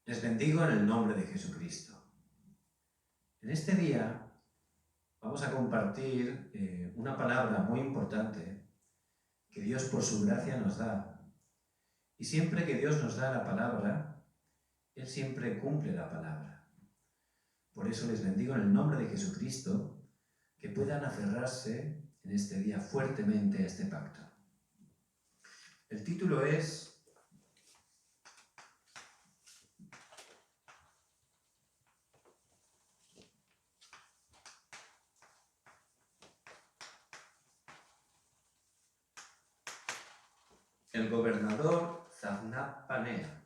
Les bendigo en el nombre de Jesucristo. En este día vamos a compartir una palabra muy importante que Dios por su gracia nos da. Y siempre que Dios nos da la palabra, Él siempre cumple la palabra. Por eso les bendigo en el nombre de Jesucristo, que puedan aferrarse en este día fuertemente a este pacto. El título es El gobernador Zaphnath-Paaneah.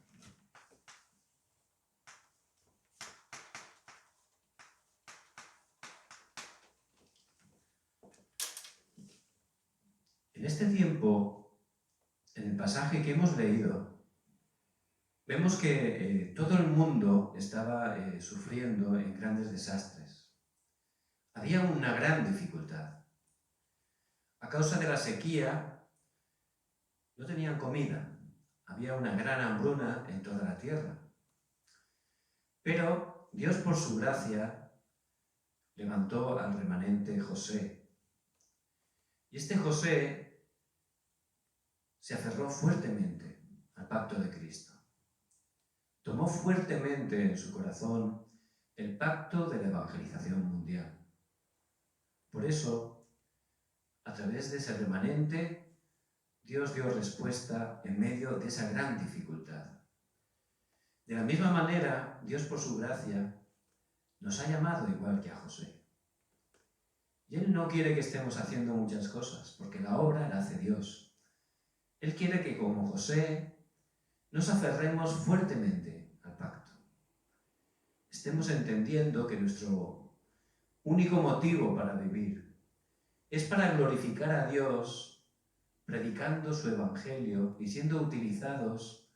En este tiempo, en el pasaje que hemos leído, vemos que todo el mundo estaba sufriendo en grandes desastres. Había una gran dificultad. A causa de la sequía, no tenían comida. Había una gran hambruna en toda la tierra. Pero Dios, por su gracia, levantó al remanente José. Y este José se aferró fuertemente al pacto de Cristo. Tomó fuertemente en su corazón el pacto de la evangelización mundial. Por eso, a través de ese remanente, Dios dio respuesta en medio de esa gran dificultad. De la misma manera, Dios por su gracia nos ha llamado igual que a José. Y Él no quiere que estemos haciendo muchas cosas, porque la obra la hace Dios. Él quiere que, como José, nos aferremos fuertemente al pacto. Estemos entendiendo que nuestro único motivo para vivir es para glorificar a Dios, predicando su evangelio y siendo utilizados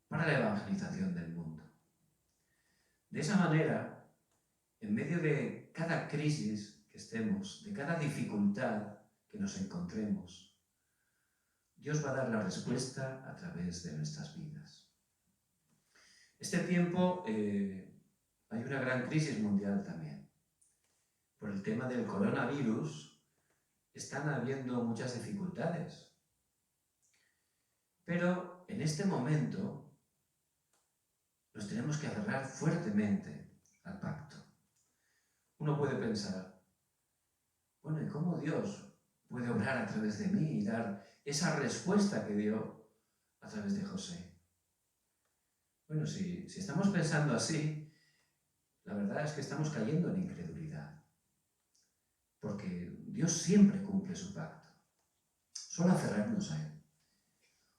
para la evangelización del mundo. De esa manera, en medio de cada crisis que estemos, de cada dificultad que nos encontremos, Dios va a dar la respuesta a través de nuestras vidas. Este tiempo hay una gran crisis mundial también. Por el tema del coronavirus están habiendo muchas dificultades. Pero en este momento nos tenemos que aferrar fuertemente al pacto. Uno puede pensar, bueno, ¿y cómo Dios puede obrar a través de mí y dar esa respuesta que dio a través de José? Bueno, si estamos pensando así, la verdad es que estamos cayendo en incredulidad. Porque Dios siempre cumple su pacto. Solo aferrarnos a Él.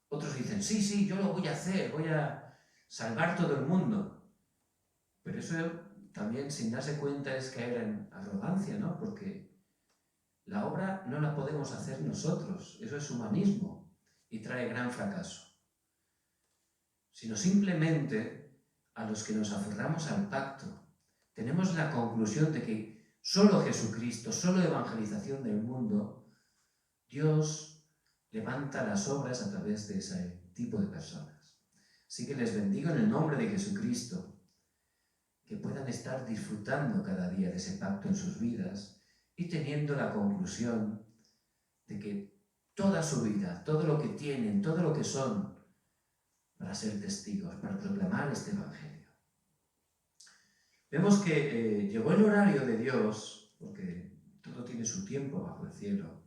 Otros dicen, sí, yo lo voy a hacer, voy a salvar todo el mundo. Pero eso también, sin darse cuenta, es caer en arrogancia, ¿no? Porque la obra no la podemos hacer nosotros. Eso es humanismo y trae gran fracaso. Sino simplemente a los que nos aferramos al pacto, tenemos la conclusión de que solo Jesucristo, solo evangelización del mundo, Dios levanta las obras a través de ese tipo de personas. Así que les bendigo en el nombre de Jesucristo, que puedan estar disfrutando cada día de ese pacto en sus vidas y teniendo la conclusión de que toda su vida, todo lo que tienen, todo lo que son, para ser testigos, para proclamar este evangelio. Vemos que llegó el horario de Dios, porque todo tiene su tiempo bajo el cielo,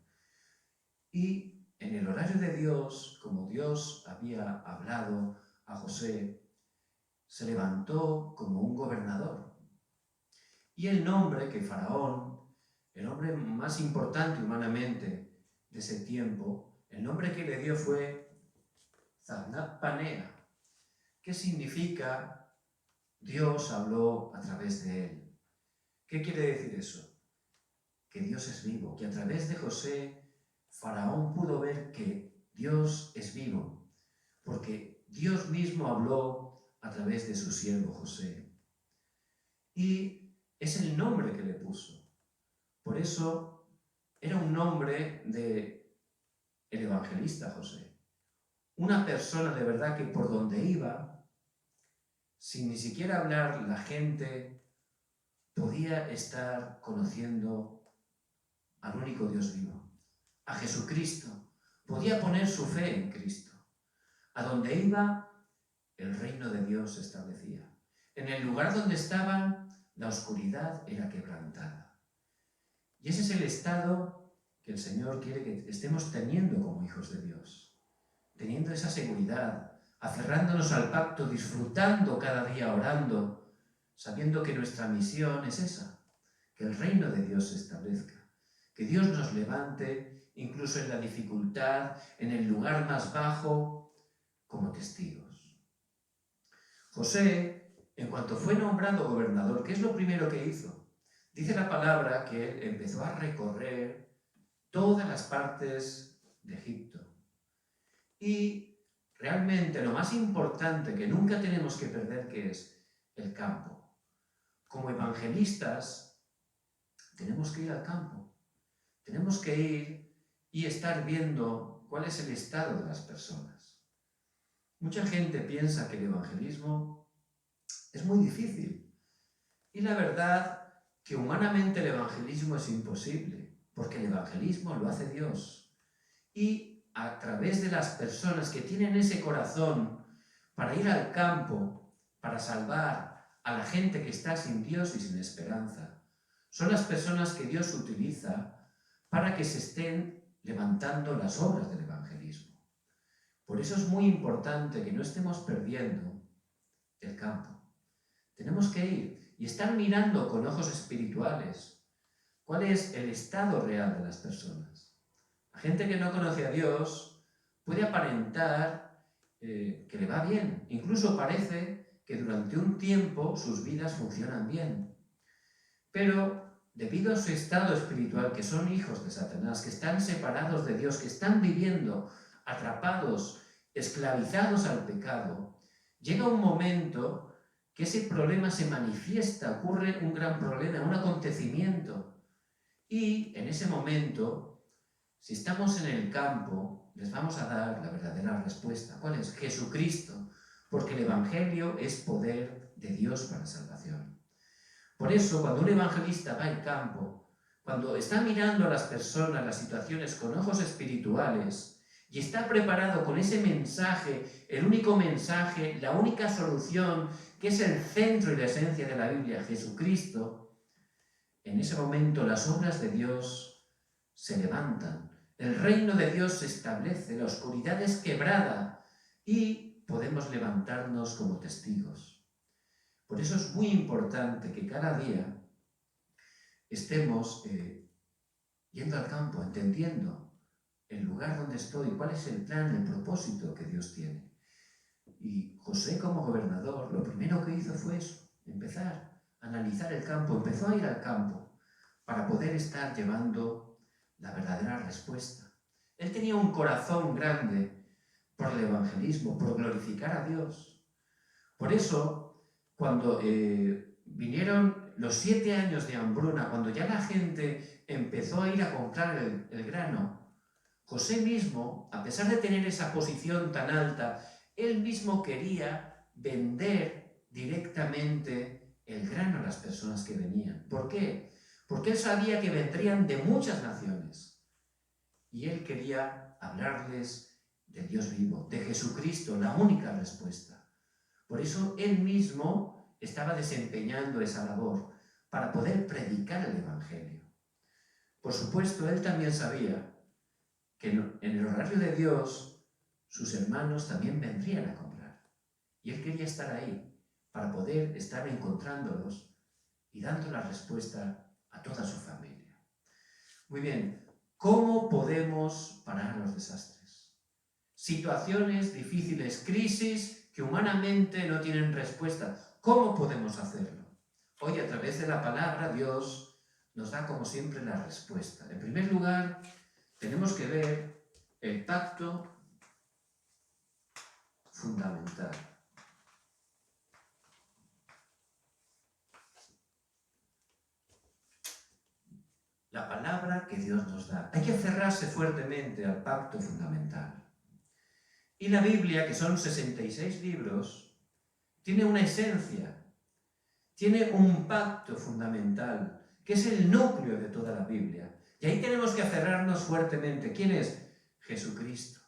y en el horario de Dios, como Dios había hablado a José, se levantó como un gobernador. Y el nombre que Faraón, el hombre más importante humanamente de ese tiempo, el nombre que le dio fue Zaphnath-Paaneah, que significa Dios habló a través de él. ¿Qué quiere decir eso? Que Dios es vivo, que a través de José, Faraón pudo ver que Dios es vivo, porque Dios mismo habló a través de su siervo José. Y es el nombre que le puso. Por eso era un nombre de el evangelista José. Una persona de verdad que por donde iba sin ni siquiera hablar, la gente podía estar conociendo al único Dios vivo, a Jesucristo. Podía poner su fe en Cristo. A donde iba, el reino de Dios se establecía. En el lugar donde estaban, la oscuridad era quebrantada. Y ese es el estado que el Señor quiere que estemos teniendo como hijos de Dios. Teniendo esa seguridad, aferrándonos al pacto, disfrutando cada día orando, sabiendo que nuestra misión es esa, que el reino de Dios se establezca, que Dios nos levante, incluso en la dificultad, en el lugar más bajo, como testigos. José, en cuanto fue nombrado gobernador, ¿qué es lo primero que hizo? Dice la palabra que él empezó a recorrer todas las partes de Egipto. Y realmente lo más importante que nunca tenemos que perder, que es el campo. Como evangelistas, tenemos que ir al campo. Tenemos que ir y estar viendo cuál es el estado de las personas. Mucha gente piensa que el evangelismo es muy difícil. Y la verdad que humanamente el evangelismo es imposible, porque el evangelismo lo hace Dios. Y a través de las personas que tienen ese corazón para ir al campo, para salvar a la gente que está sin Dios y sin esperanza, son las personas que Dios utiliza para que se estén levantando las obras del evangelismo. Por eso es muy importante que no estemos perdiendo el campo. Tenemos que ir y estar mirando con ojos espirituales cuál es el estado real de las personas. La gente que no conoce a Dios puede aparentar que le va bien. Incluso parece que durante un tiempo sus vidas funcionan bien. Pero debido a su estado espiritual, que son hijos de Satanás, que están separados de Dios, que están viviendo atrapados, esclavizados al pecado, llega un momento que ese problema se manifiesta, ocurre un gran problema, un acontecimiento. Y en ese momento, si estamos en el campo, les vamos a dar la verdadera respuesta. ¿Cuál es? Jesucristo, porque el Evangelio es poder de Dios para salvación. Por eso, cuando un evangelista va al campo, cuando está mirando a las personas, las situaciones con ojos espirituales, y está preparado con ese mensaje, el único mensaje, la única solución, que es el centro y la esencia de la Biblia, Jesucristo, en ese momento las obras de Dios se levantan, el reino de Dios se establece, la oscuridad es quebrada y podemos levantarnos como testigos. Por eso es muy importante que cada día estemos yendo al campo, entendiendo el lugar donde estoy, cuál es el plan, el propósito que Dios tiene. Y José, como gobernador, lo primero que hizo fue eso, empezar a analizar el campo, empezó a ir al campo para poder estar llevando la verdadera respuesta. Él tenía un corazón grande por el evangelismo, por glorificar a Dios. Por eso, cuando vinieron los 7 años de hambruna, cuando ya la gente empezó a ir a comprar el grano, José mismo, a pesar de tener esa posición tan alta, él mismo quería vender directamente el grano a las personas que venían. ¿Por qué? Porque él sabía que vendrían de muchas naciones. Y él quería hablarles de Dios vivo, de Jesucristo, la única respuesta. Por eso él mismo estaba desempeñando esa labor para poder predicar el Evangelio. Por supuesto, él también sabía que en el horario de Dios sus hermanos también vendrían a comprar. Y él quería estar ahí para poder estar encontrándolos y dando la respuesta a toda su familia. Muy bien, ¿cómo podemos parar los desastres? Situaciones difíciles, crisis que humanamente no tienen respuesta. ¿Cómo podemos hacerlo? Hoy, a través de la palabra, Dios nos da, como siempre, la respuesta. En primer lugar, tenemos que ver el pacto fundamental. La palabra que Dios nos da. Hay que aferrarse fuertemente al pacto fundamental. Y la Biblia, que son 66 libros, tiene una esencia, tiene un pacto fundamental, que es el núcleo de toda la Biblia. Y ahí tenemos que aferrarnos fuertemente. ¿Quién es? Jesucristo.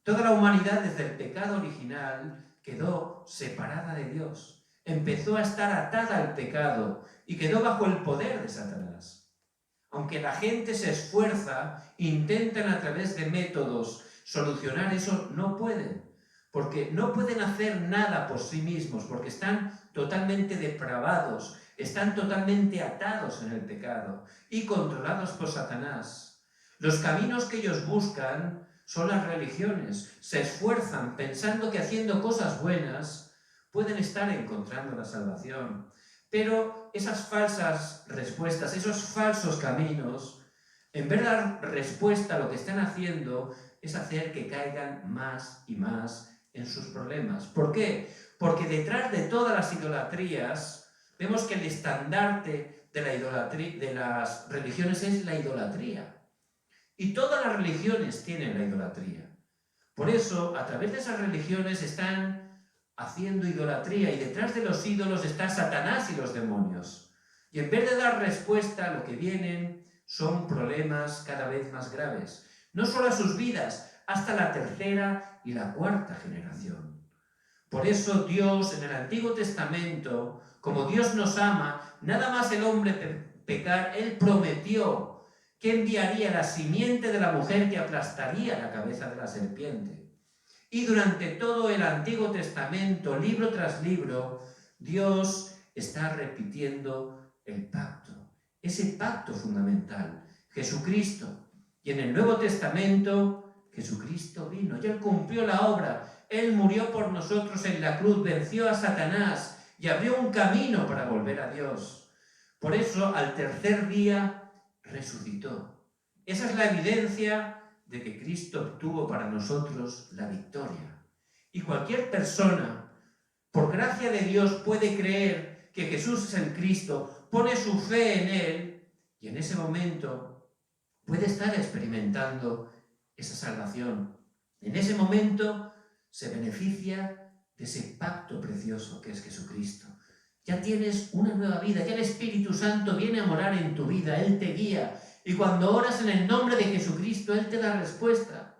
Toda la humanidad desde el pecado original quedó separada de Dios. Empezó a estar atada al pecado y quedó bajo el poder de Satanás. Aunque la gente se esfuerza, intentan a través de métodos solucionar eso, no pueden. Porque no pueden hacer nada por sí mismos, porque están totalmente depravados, están totalmente atados en el pecado y controlados por Satanás. Los caminos que ellos buscan son las religiones. Se esfuerzan pensando que haciendo cosas buenas pueden estar encontrando la salvación. Pero esas falsas respuestas, esos falsos caminos, en vez de dar respuesta a lo que están haciendo, es hacer que caigan más y más en sus problemas. ¿Por qué? Porque detrás de todas las idolatrías vemos que el estandarte de la idolatría, de las religiones, es la idolatría. Y todas las religiones tienen la idolatría. Por eso, a través de esas religiones están haciendo idolatría y detrás de los ídolos está Satanás y los demonios. Y en vez de dar respuesta a lo que vienen, son problemas cada vez más graves. No solo a sus vidas, hasta la tercera y la cuarta generación. Por eso Dios en el Antiguo Testamento, como Dios nos ama, nada más el hombre pecar, Él prometió que enviaría la simiente de la mujer que aplastaría la cabeza de la serpiente. Y durante todo el Antiguo Testamento, libro tras libro, Dios está repitiendo el pacto, ese pacto fundamental, Jesucristo. Y en el Nuevo Testamento, Jesucristo vino y Él cumplió la obra. Él murió por nosotros en la cruz, venció a Satanás y abrió un camino para volver a Dios. Por eso, al tercer día, resucitó. Esa es la evidencia de que Cristo obtuvo para nosotros la victoria. Y cualquier persona, por gracia de Dios, puede creer que Jesús es el Cristo, pone su fe en Él y en ese momento puede estar experimentando esa salvación. En ese momento se beneficia de ese pacto precioso que es Jesucristo. Ya tienes una nueva vida, ya el Espíritu Santo viene a morar en tu vida, Él te guía. Y cuando oras en el nombre de Jesucristo, Él te da respuesta.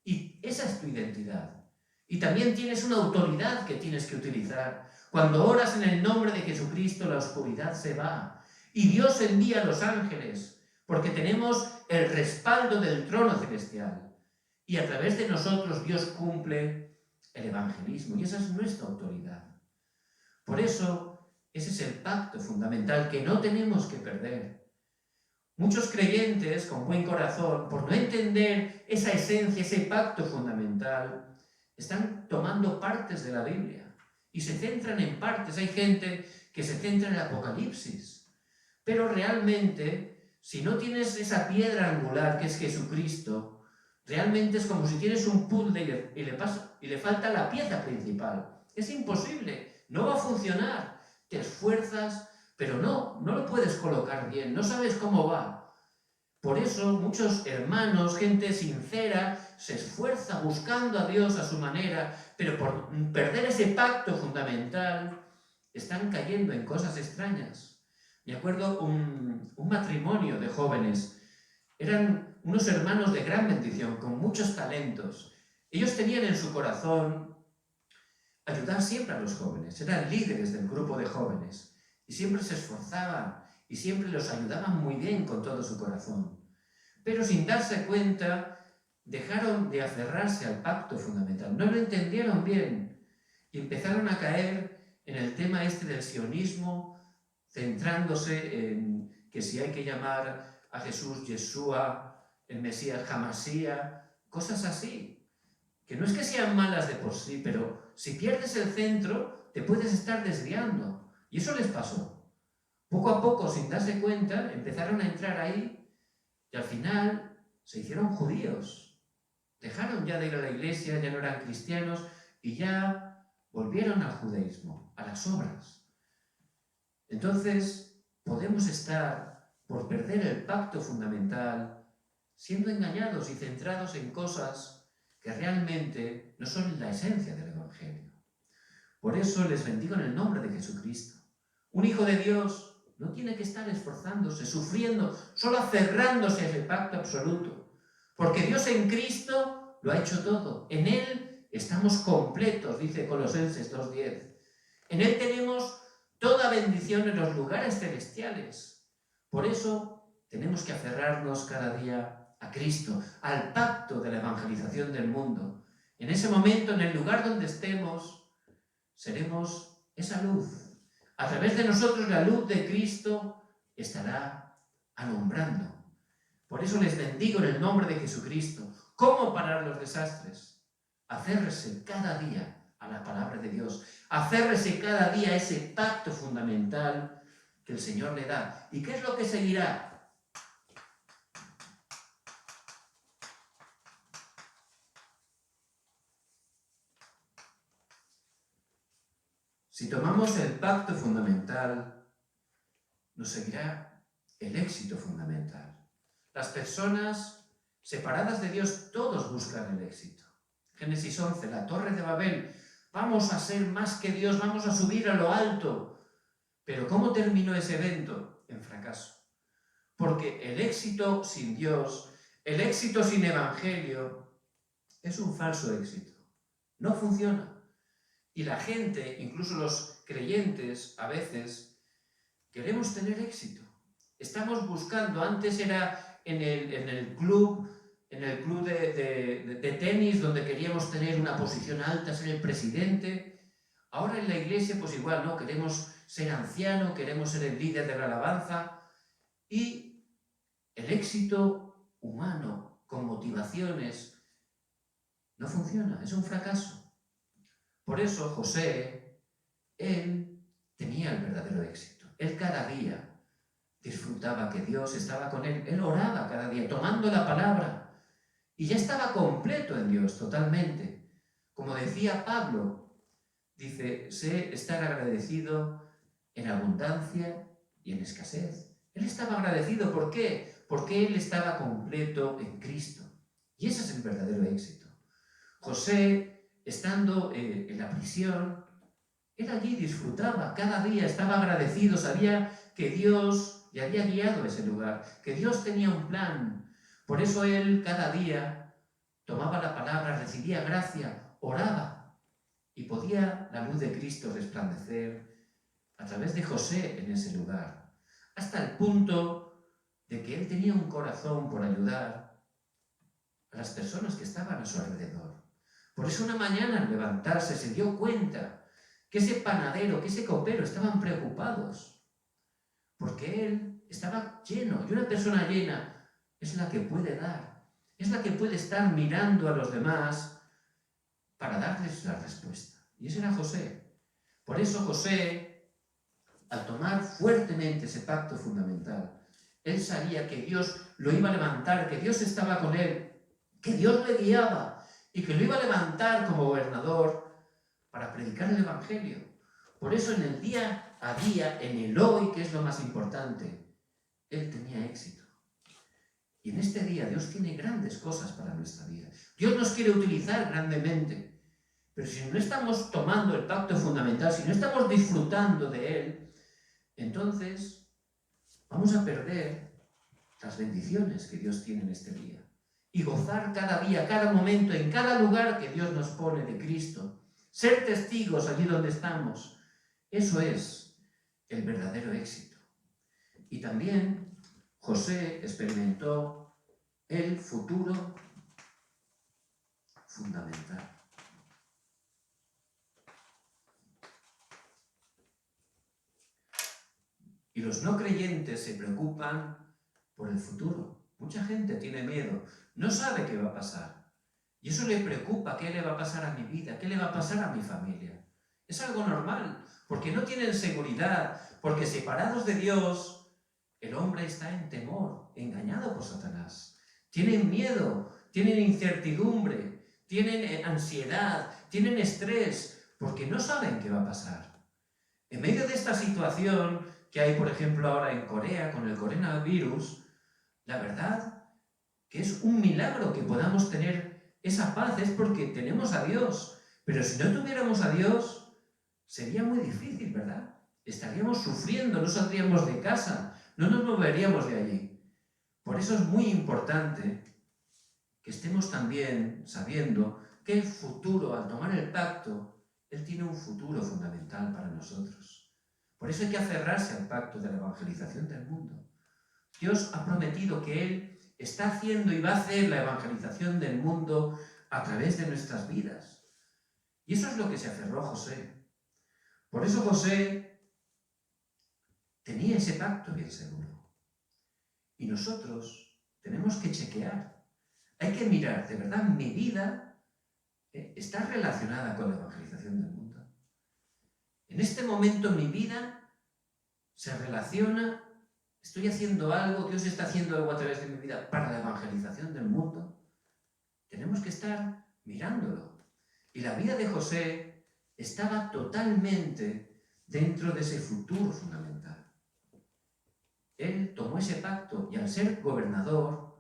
Y esa es tu identidad. Y también tienes una autoridad que tienes que utilizar. Cuando oras en el nombre de Jesucristo, la oscuridad se va. Y Dios envía a los ángeles, porque tenemos el respaldo del trono celestial. Y a través de nosotros Dios cumple el evangelismo. Y esa es nuestra autoridad. Por eso, ese es el pacto fundamental que no tenemos que perder. Muchos creyentes, con buen corazón, por no entender esa esencia, ese pacto fundamental, están tomando partes de la Biblia y se centran en partes. Hay gente que se centra en el Apocalipsis. Pero realmente, si no tienes esa piedra angular que es Jesucristo, realmente es como si tienes un puzzle y le falta la pieza principal. Es imposible, no va a funcionar. Te esfuerzas, pero no lo puedes colocar bien, no sabes cómo va. Por eso muchos hermanos, gente sincera, se esfuerza buscando a Dios a su manera, pero por perder ese pacto fundamental, están cayendo en cosas extrañas. Me acuerdo un matrimonio de jóvenes. Eran unos hermanos de gran bendición, con muchos talentos. Ellos tenían en su corazón ayudar siempre a los jóvenes. Eran líderes del grupo de jóvenes. Y siempre se esforzaban y siempre los ayudaban muy bien con todo su corazón. Pero sin darse cuenta, dejaron de aferrarse al pacto fundamental. No lo entendieron bien y empezaron a caer en el tema este del sionismo, centrándose en que si hay que llamar a Jesús Yeshua, el Mesías Hamasía, cosas así, que no es que sean malas de por sí, pero si pierdes el centro, te puedes estar desviando. Y eso les pasó. Poco a poco, sin darse cuenta, empezaron a entrar ahí y al final se hicieron judíos. Dejaron ya de ir a la iglesia, ya no eran cristianos y ya volvieron al judaísmo, a las obras. Entonces, podemos estar, por perder el pacto fundamental, siendo engañados y centrados en cosas que realmente no son la esencia del Evangelio. Por eso les bendigo en el nombre de Jesucristo. Un hijo de Dios no tiene que estar esforzándose, sufriendo, solo aferrándose a ese pacto absoluto. Porque Dios en Cristo lo ha hecho todo. En Él estamos completos, dice Colosenses 2:10. En Él tenemos toda bendición en los lugares celestiales. Por eso tenemos que aferrarnos cada día a Cristo, al pacto de la evangelización del mundo. En ese momento, en el lugar donde estemos, seremos esa luz. A través de nosotros la luz de Cristo estará alumbrando. Por eso les bendigo en el nombre de Jesucristo. ¿Cómo parar los desastres? Aférrese cada día a la palabra de Dios. Aférrese cada día a ese pacto fundamental que el Señor le da. ¿Y qué es lo que seguirá? Si tomamos el pacto fundamental, nos seguirá el éxito fundamental. Las personas separadas de Dios, todos buscan el éxito. Génesis 11, la torre de Babel. Vamos a ser más que Dios, vamos a subir a lo alto. Pero ¿cómo terminó ese evento? En fracaso. Porque el éxito sin Dios, el éxito sin evangelio, es un falso éxito. No funciona. Y la gente, incluso los creyentes, a veces, queremos tener éxito. Estamos buscando, antes era en el club de tenis, donde queríamos tener una posición alta, ser el presidente. Ahora en la iglesia, pues igual, ¿no? Queremos ser anciano, queremos ser el líder de la alabanza. Y el éxito humano, con motivaciones, no funciona, es un fracaso. Por eso José, él tenía el verdadero éxito. Él cada día disfrutaba que Dios estaba con él. Él oraba cada día, tomando la palabra. Y ya estaba completo en Dios, totalmente. Como decía Pablo, dice, sé estar agradecido en abundancia y en escasez. Él estaba agradecido, ¿por qué? Porque él estaba completo en Cristo. Y ese es el verdadero éxito. José, estando en la prisión, él allí disfrutaba, cada día estaba agradecido, sabía que Dios le había guiado a ese lugar, que Dios tenía un plan. Por eso él cada día tomaba la palabra, recibía gracia, oraba y podía la luz de Cristo resplandecer a través de José en ese lugar, hasta el punto de que él tenía un corazón por ayudar a las personas que estaban a su alrededor. Por eso una mañana al levantarse se dio cuenta que ese panadero, que ese copero estaban preocupados, porque él estaba lleno, y una persona llena es la que puede dar, es la que puede estar mirando a los demás para darles la respuesta. Y ese era José. Por eso José, al tomar fuertemente ese pacto fundamental, él sabía que Dios lo iba a levantar, que Dios estaba con él, que Dios le guiaba, y que lo iba a levantar como gobernador para predicar el Evangelio. Por eso en el día a día, en el hoy, que es lo más importante, él tenía éxito. Y en este día Dios tiene grandes cosas para nuestra vida. Dios nos quiere utilizar grandemente. Pero si no estamos tomando el pacto fundamental, si no estamos disfrutando de él, entonces vamos a perder las bendiciones que Dios tiene en este día. Y gozar cada día, cada momento, en cada lugar que Dios nos pone de Cristo. Ser testigos allí donde estamos. Eso es el verdadero éxito. Y también José experimentó el futuro fundamental. Y los no creyentes se preocupan por el futuro. Mucha gente tiene miedo, no sabe qué va a pasar. Y eso le preocupa, ¿qué le va a pasar a mi vida? ¿Qué le va a pasar a mi familia? Es algo normal, porque no tienen seguridad, porque separados de Dios, el hombre está en temor, engañado por Satanás. Tienen miedo, tienen incertidumbre, tienen ansiedad, tienen estrés, porque no saben qué va a pasar. En medio de esta situación que hay, por ejemplo, ahora en Corea, con el coronavirus, la verdad que es un milagro que podamos tener esa paz, es porque tenemos a Dios. Pero si no tuviéramos a Dios, sería muy difícil, ¿verdad? Estaríamos sufriendo, no saldríamos de casa, no nos moveríamos de allí. Por eso es muy importante que estemos también sabiendo que el futuro, al tomar el pacto, Él tiene un futuro fundamental para nosotros. Por eso hay que aferrarse al pacto de la evangelización del mundo. Dios ha prometido que Él está haciendo y va a hacer la evangelización del mundo a través de nuestras vidas. Y eso es lo que se aferró José. Por eso José tenía ese pacto bien seguro. Y nosotros tenemos que chequear. Hay que mirar, ¿de verdad mi vida está relacionada con la evangelización del mundo? En este momento mi vida se relaciona, estoy haciendo algo, Dios está haciendo algo a través de mi vida para la evangelización del mundo. Tenemos que estar mirándolo. Y la vida de José estaba totalmente dentro de ese futuro fundamental. Él tomó ese pacto y al ser gobernador,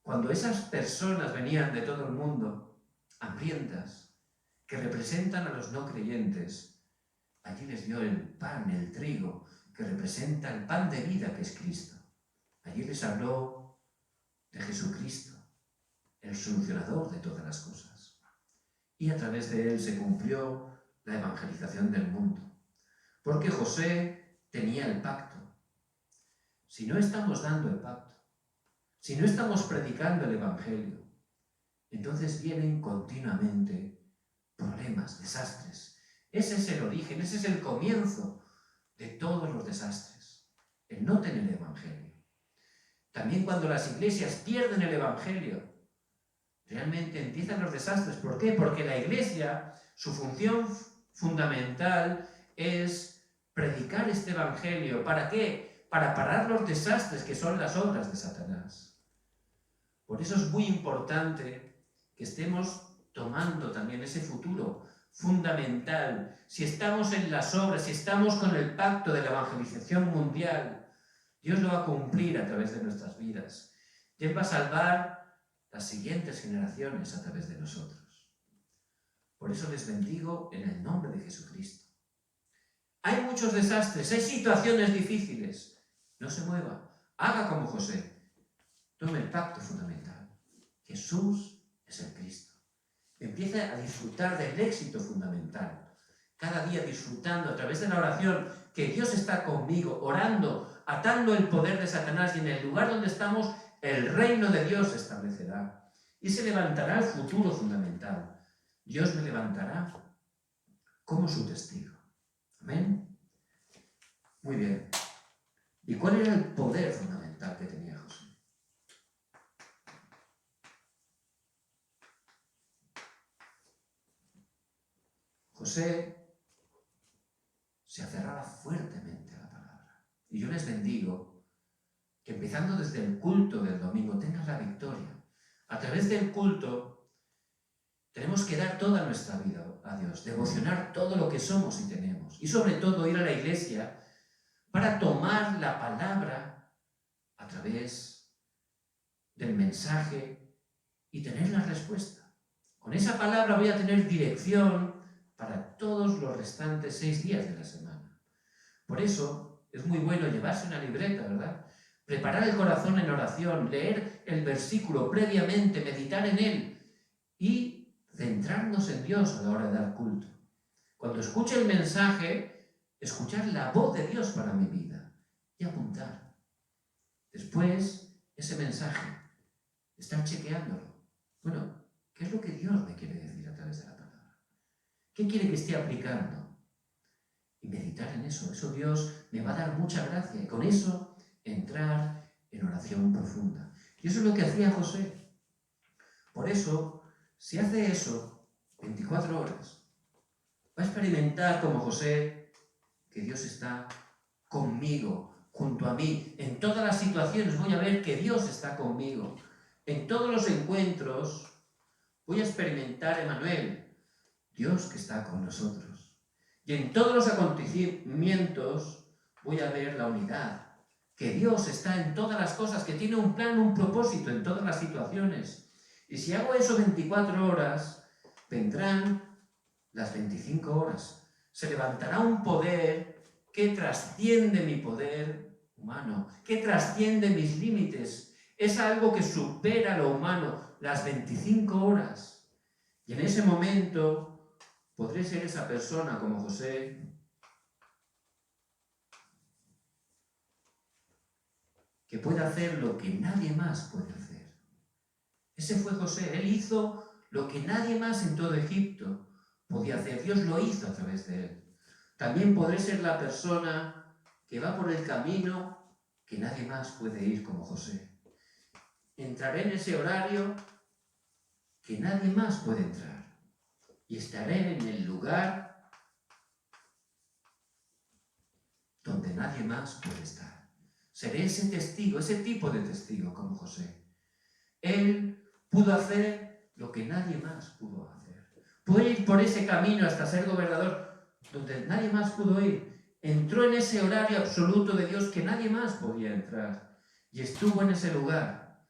cuando esas personas venían de todo el mundo, hambrientas, que representan a los no creyentes, allí les dio el pan, el trigo, que representa el pan de vida que es Cristo. Allí les habló de Jesucristo, el solucionador de todas las cosas. Y a través de él se cumplió la evangelización del mundo. Porque José tenía el pacto. Si no estamos dando el pacto, si no estamos predicando el evangelio, entonces vienen continuamente problemas, desastres. Ese es el origen, ese es el comienzo de todos los desastres, el no tener evangelio. También cuando las iglesias pierden el evangelio, realmente empiezan los desastres. ¿Por qué? Porque la iglesia, su función fundamental es predicar este evangelio. ¿Para qué? Para parar los desastres que son las obras de Satanás. Por eso es muy importante que estemos tomando también ese futuro fundamental. Si estamos en las obras, si estamos con el pacto de la evangelización mundial, Dios lo va a cumplir a través de nuestras vidas. Él va a salvar las siguientes generaciones a través de nosotros. Por eso les bendigo en el nombre de Jesucristo. Hay muchos desastres, hay situaciones difíciles. No se mueva, haga como José. Tome el pacto fundamental. Jesús es el Cristo. Empieza a disfrutar del éxito fundamental. Cada día disfrutando a través de la oración que Dios está conmigo, orando, atando el poder de Satanás, y en el lugar donde estamos, el reino de Dios se establecerá. Y se levantará el futuro fundamental. Dios me levantará como su testigo. Amén. Muy bien. ¿Y cuál era el poder fundamental que tenía José? José se aferraba fuertemente a la palabra. Y yo les bendigo que empezando desde el culto del domingo tengan la victoria. A través del culto tenemos que dar toda nuestra vida a Dios, devocionar todo lo que somos y tenemos. Y sobre todo ir a la iglesia para tomar la palabra a través del mensaje y tener la respuesta. Con esa palabra voy a tener dirección para todos los restantes 6 días de la semana. Por eso es muy bueno llevarse una libreta, ¿verdad? Preparar el corazón en oración, leer el versículo previamente, meditar en él y centrarnos en Dios a la hora de dar culto. Cuando escuche el mensaje, escuchar la voz de Dios para mi vida y apuntar. Después, ese mensaje, estar chequeándolo. Bueno, ¿qué es lo que Dios me quiere decir a través de la palabra? ¿Qué quiere que esté aplicando? Y meditar en eso. Eso Dios me va a dar mucha gracia. Y con eso entrar en oración profunda. Y eso es lo que hacía José. Por eso, si hace eso 24 horas, va a experimentar como José que Dios está conmigo, junto a mí. En todas las situaciones voy a ver que Dios está conmigo. En todos los encuentros voy a experimentar, Emmanuel, Dios que está con nosotros. Y en todos los acontecimientos voy a ver la unidad, que Dios está en todas las cosas, que tiene un plan, un propósito en todas las situaciones. Y si hago eso 24 horas, vendrán las 25 horas. se levantará un poder que trasciende mi poder humano, que trasciende mis límites. Es algo que supera lo humano, las 25 horas. Y en ese momento podré ser esa persona como José, que puede hacer lo que nadie más puede hacer. Ese fue José. Él hizo lo que nadie más en todo Egipto podía hacer. Dios lo hizo a través de él. También podré ser la persona que va por el camino que nadie más puede ir como José. Entraré en ese horario que nadie más puede entrar. Y estaré en el lugar donde nadie más puede estar. Seré ese testigo, ese tipo de testigo como José. Él pudo hacer lo que nadie más pudo hacer. Pudo ir por ese camino hasta ser gobernador donde nadie más pudo ir. Entró en ese horario absoluto de Dios que nadie más podía entrar. Y estuvo en ese lugar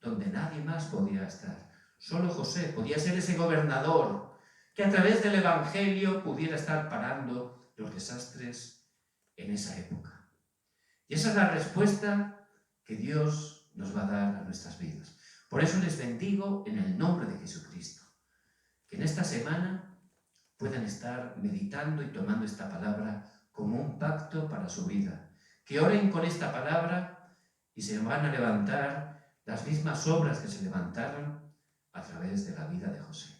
donde nadie más podía estar. Solo José podía ser ese gobernador que a través del Evangelio pudiera estar parando los desastres en esa época. Y esa es la respuesta que Dios nos va a dar a nuestras vidas. Por eso les bendigo en el nombre de Jesucristo. Que en esta semana puedan estar meditando y tomando esta palabra como un pacto para su vida. Que oren con esta palabra y se van a levantar las mismas obras que se levantaron a través de la vida de José.